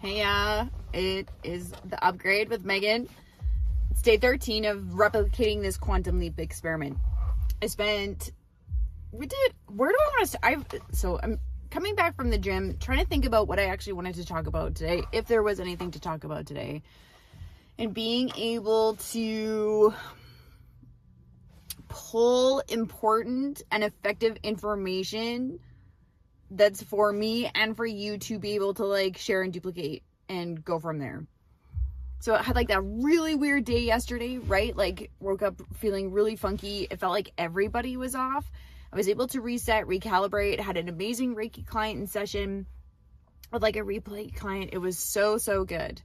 Hey, it is the upgrade with Megan. It's day 13 of replicating this quantum leap experiment. Where do I want to start? So I'm coming back from the gym, trying to think about what I actually wanted to talk about today, if there was anything to talk about today. And being able to pull important and effective information that's for me and for you to be able to share and duplicate and go from there. So I had that really weird day yesterday, right? Woke up feeling really funky. It felt like everybody was off. I was able to reset, recalibrate, had an amazing Reiki client in session with a replay client. It was so good.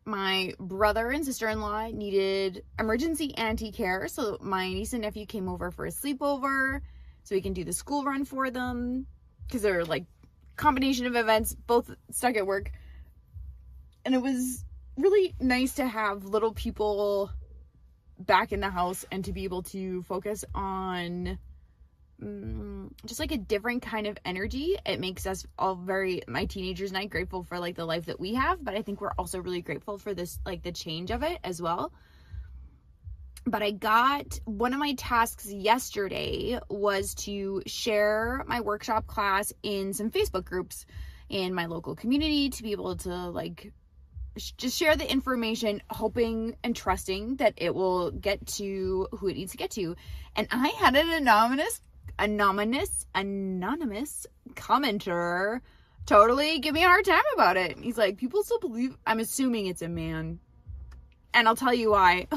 My brother and sister-in-law needed emergency anti-care. So my niece and nephew came over for a sleepover so we can do the school run for them. Because they're combination of events, both stuck at work. And it was really nice to have little people back in the house and to be able to focus on just a different kind of energy. It makes us all my teenagers and I, grateful for the life that we have. But I think we're also really grateful for this, the change of it as well. But I got one of my tasks yesterday was to share my workshop class in some Facebook groups in my local community to be able to just share the information, hoping and trusting that it will get to who it needs to get to. And I had an anonymous commenter totally give me a hard time about it. He's like, people still believe, I'm assuming it's a man, and I'll tell you why.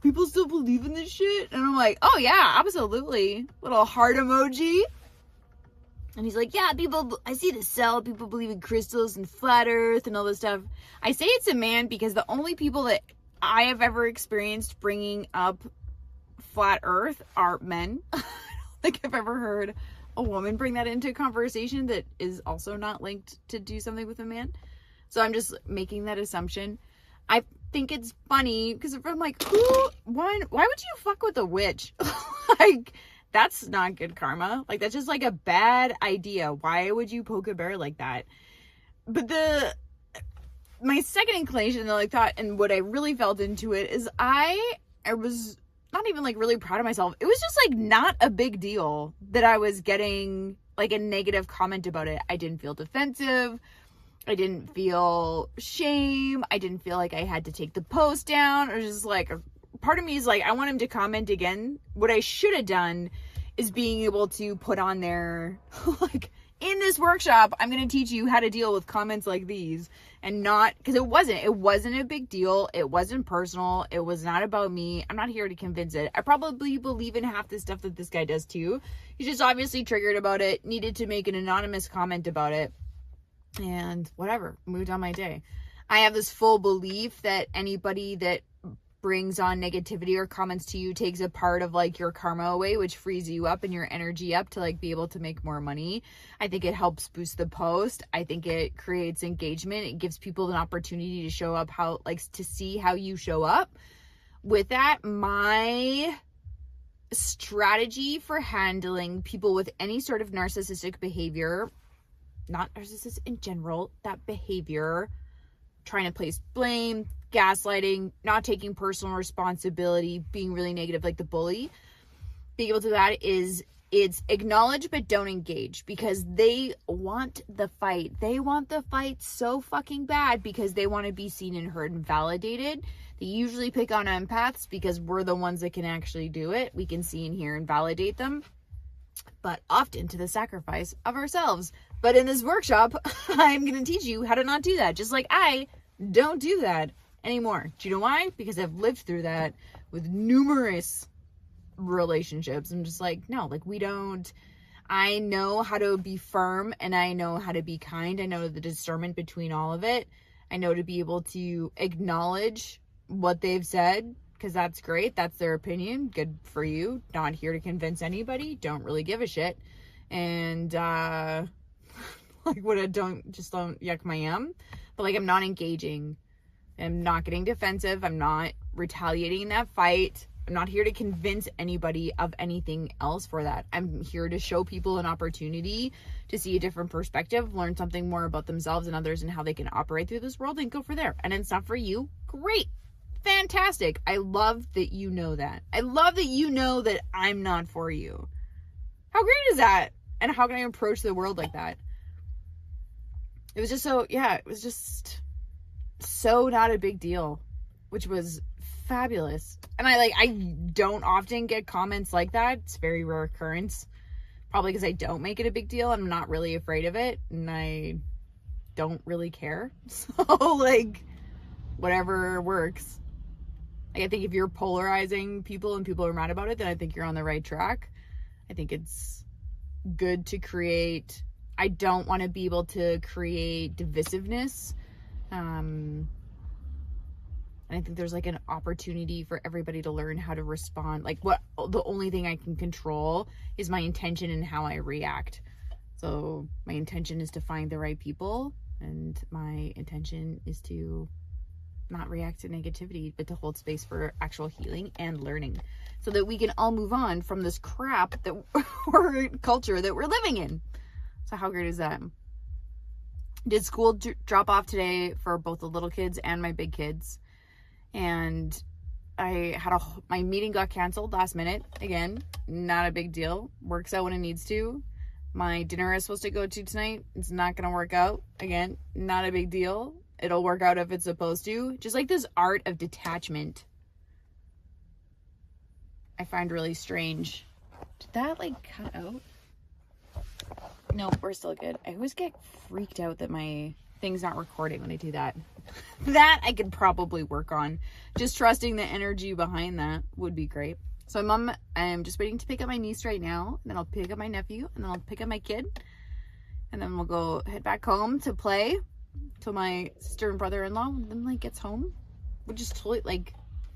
People still believe in this shit? And I'm like, oh yeah, absolutely. Little heart emoji. And he's like, yeah, I see the cell. People believe in crystals and flat earth and all this stuff. I say it's a man because the only people that I have ever experienced bringing up flat earth are men. I don't think I've ever heard a woman bring that into a conversation that is also not linked to do something with a man. So I'm just making that assumption. I think it's funny because if I'm why would you fuck with a witch? That's not good karma. That's just a bad idea. Why would you poke a bear like that? But my second inclination thought, and what I really felt into it is I was not even really proud of myself. It was just not a big deal that I was getting a negative comment about it. I didn't feel defensive. I didn't feel shame. I didn't feel like I had to take the post down. Or just part of me is I want him to comment again. What I should have done is being able to put on there, in this workshop, I'm going to teach you how to deal with comments like these. And not, because it wasn't a big deal. It wasn't personal. It was not about me. I'm not here to convince it. I probably believe in half the stuff that this guy does too. He's just obviously triggered about it, needed to make an anonymous comment about it. And whatever, moved on my day. I have this full belief that anybody that brings on negativity or comments to you takes a part of your karma away, which frees you up and your energy up to be able to make more money. I think it helps boost the post. I think it creates engagement. It gives people an opportunity to show up to see how you show up. With that, my strategy for handling people with any sort of narcissistic behavior, not narcissists in general, that behavior, trying to place blame, gaslighting, not taking personal responsibility, being really negative like the bully, being able to do that is it's acknowledge but don't engage, because they want the fight. They want the fight so fucking bad because they want to be seen and heard and validated. They usually pick on empaths because we're the ones that can actually do it. We can see and hear and validate them, but often to the sacrifice of ourselves. But in this workshop, I'm going to teach you how to not do that. Just like I don't do that anymore. Do you know why? Because I've lived through that with numerous relationships. I'm just no, we don't. I know how to be firm and I know how to be kind. I know the discernment between all of it. I know to be able to acknowledge what they've said, because that's great. That's their opinion. Good for you. Not here to convince anybody. Don't really give a shit. And, don't yuck my yum. But I'm not engaging. I'm not getting defensive. I'm not retaliating in that fight. I'm not here to convince anybody of anything else for that. I'm here to show people an opportunity to see a different perspective, learn something more about themselves and others and how they can operate through this world, and go for there. And it's not for you. Great. Fantastic. I love that you know that. I love that you know that I'm not for you. How great is that? And how can I approach the world like that? It was just so, it was just so not a big deal, which was fabulous. And I don't often get comments like that. It's a very rare occurrence, probably because I don't make it a big deal. I'm not really afraid of it, and I don't really care. So like, whatever works. Like, I think if you're polarizing people and people are mad about it, then I think you're on the right track. I think it's good to create, I don't want to be able to create divisiveness. And I think there's like an opportunity for everybody to learn how to respond. Like, the only thing I can control is my intention and how I react. So my intention is to find the right people, and my intention is to not react to negativity, but to hold space for actual healing and learning, so that we can all move on from this crap that or culture that we're living in. So how great is that? Did school drop off today for both the little kids and my big kids. And I had my meeting got canceled last minute. Again, not a big deal. Works out when it needs to. My dinner I was supposed to go to tonight, it's not going to work out. Again, not a big deal. It'll work out if it's supposed to. Just like this art of detachment, I find really strange. Did that like cut out? No, we're still good. I always get freaked out that my thing's not recording when I do that. That I could probably work on. Just trusting the energy behind that would be great. So I'm just waiting to pick up my niece right now. Then I'll pick up my nephew, and then I'll pick up my kid. And then we'll head back home to play till my sister and brother-in-law then like gets home. We're just totally like,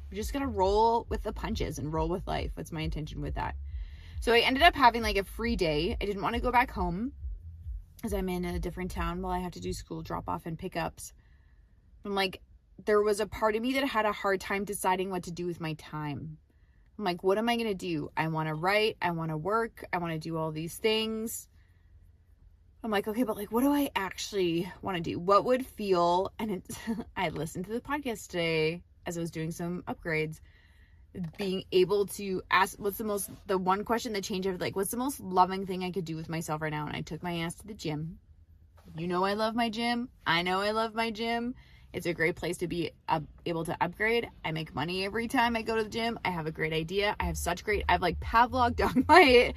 we're just gonna roll with the punches and roll with life. That's my intention with that. So I ended up having like a free day. I didn't want to go back home because I'm in a different town while I have to do school drop-off and pickups. I'm like, there was a part of me that had a hard time deciding what to do with my time. I'm like, what am I going to do? I want to write. I want to work. I want to do all these things. I'm like, okay, but like, what do I actually want to do? What would feel, and I listened to the podcast today as I was doing some upgrades, being able to ask, the one question that changed everything, like, what's the most loving thing I could do with myself right now? And I took my ass to the gym. You know I love my gym. I know I love my gym. It's a great place to be able to upgrade. I make money every time I go to the gym. I have a great idea. I've like Pavloved on my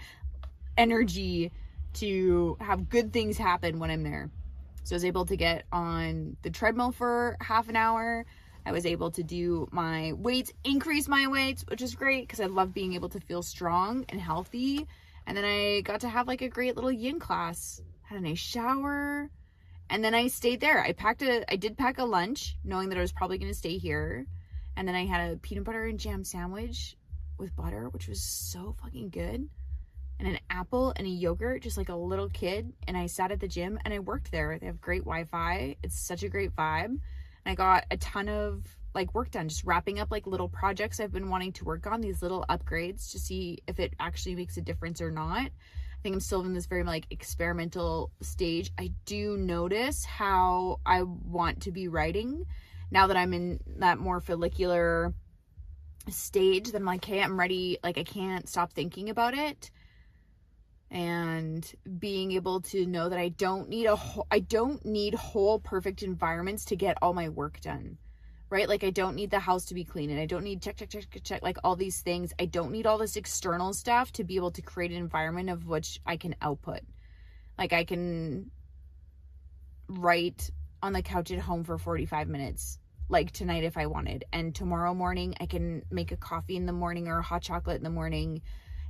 energy to have good things happen when I'm there. So I was able to get on the treadmill for half an hour. I was able to do my weights, increase my weights, which is great because I love being able to feel strong and healthy. And then I got to have like a great little yin class, had a nice shower, and then I stayed there. I did pack a lunch knowing that I was probably going to stay here. And then I had a peanut butter and jam sandwich with butter, which was so fucking good. And an apple and a yogurt, just like a little kid. And I sat at the gym and I worked there. They have great Wi-Fi. It's such a great vibe. And I got a ton of like work done, just wrapping up like little projects I've been wanting to work on, these little upgrades to see if it actually makes a difference or not. I think I'm still in this very like experimental stage. I do notice how I want to be writing now that I'm in that more follicular stage. That I'm like, hey, I'm ready. Like, I can't stop thinking about it. And being able to know that I don't need whole perfect environments to get all my work done, right? Like, I don't need the house to be clean, and I don't need check, like all these things. I don't need all this external stuff to be able to create an environment of which I can output. Like, I can write on the couch at home for 45 minutes, like tonight if I wanted. And tomorrow morning, I can make a coffee in the morning or a hot chocolate in the morning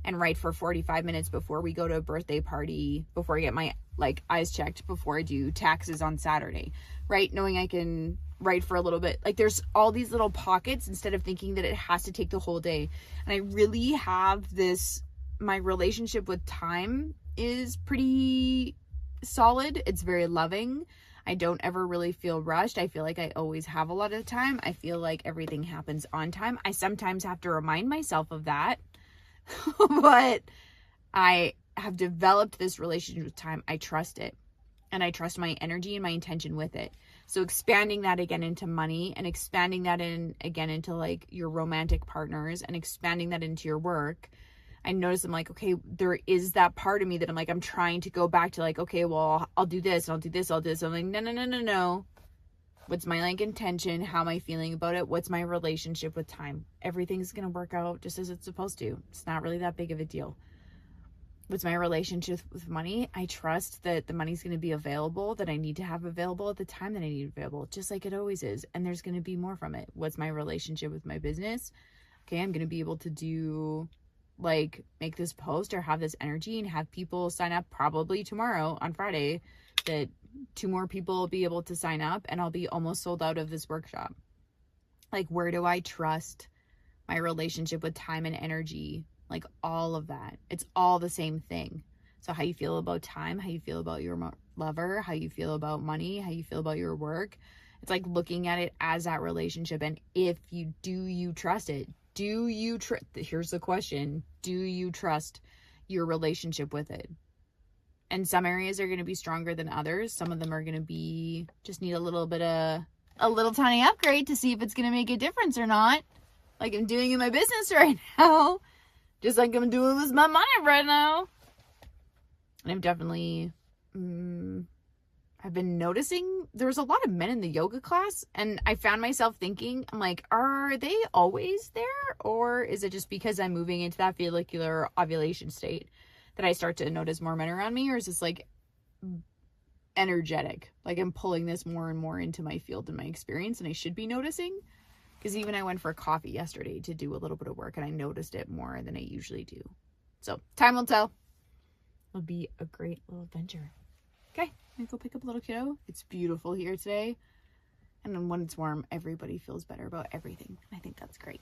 and write for 45 minutes before we go to a birthday party, before I get my like eyes checked, before I do taxes on Saturday, right? Knowing I can write for a little bit. Like, there's all these little pockets instead of thinking that it has to take the whole day. And I really have my relationship with time is pretty solid. It's very loving. I don't ever really feel rushed. I feel like I always have a lot of time. I feel like everything happens on time. I sometimes have to remind myself of that, but I have developed this relationship with time. I trust it, and I trust my energy and my intention with it. So expanding that again into money, and expanding that in again into like your romantic partners, and expanding that into your work, I notice I'm like, okay, there is that part of me that I'm like, I'm trying to go back to like, okay, well, I'll do this, and I'll do this, I'll do this. I'm like, no. What's my like intention? How am I feeling about it? What's my relationship with time? Everything's going to work out just as it's supposed to. It's not really that big of a deal. What's my relationship with money? I trust that the money's going to be available, that I need to have available at the time that I need available, just like it always is. And there's going to be more from it. What's my relationship with my business? Okay, I'm going to be able to do like make this post or have this energy and have people sign up probably tomorrow on Friday, that 2 more people will be able to sign up, and I'll be almost sold out of this workshop. Like, where do I trust my relationship with time and energy? Like, all of that. It's all the same thing. So how you feel about time, how you feel about your lover, how you feel about money, how you feel about your work. It's like looking at it as that relationship. And if you trust it? Here's the question. Do you trust your relationship with it? And some areas are going to be stronger than others. Some of them are going to be, just need a little tiny upgrade to see if it's going to make a difference or not. Like I'm doing in my business right now. Just like I'm doing with my mind right now. And I'm definitely, I've been noticing there's a lot of men in the yoga class, and I found myself thinking, I'm like, are they always there? Or is it just because I'm moving into that follicular ovulation state that I start to notice more men around me? Or is this like energetic? Like I'm pulling this more and more into my field and my experience, and I should be noticing? Because even I went for a coffee yesterday to do a little bit of work, and I noticed it more than I usually do. So time will tell. It'll be a great little adventure. Okay, I'm gonna go pick up a little kiddo. It's beautiful here today. And then when it's warm, everybody feels better about everything. I think that's great.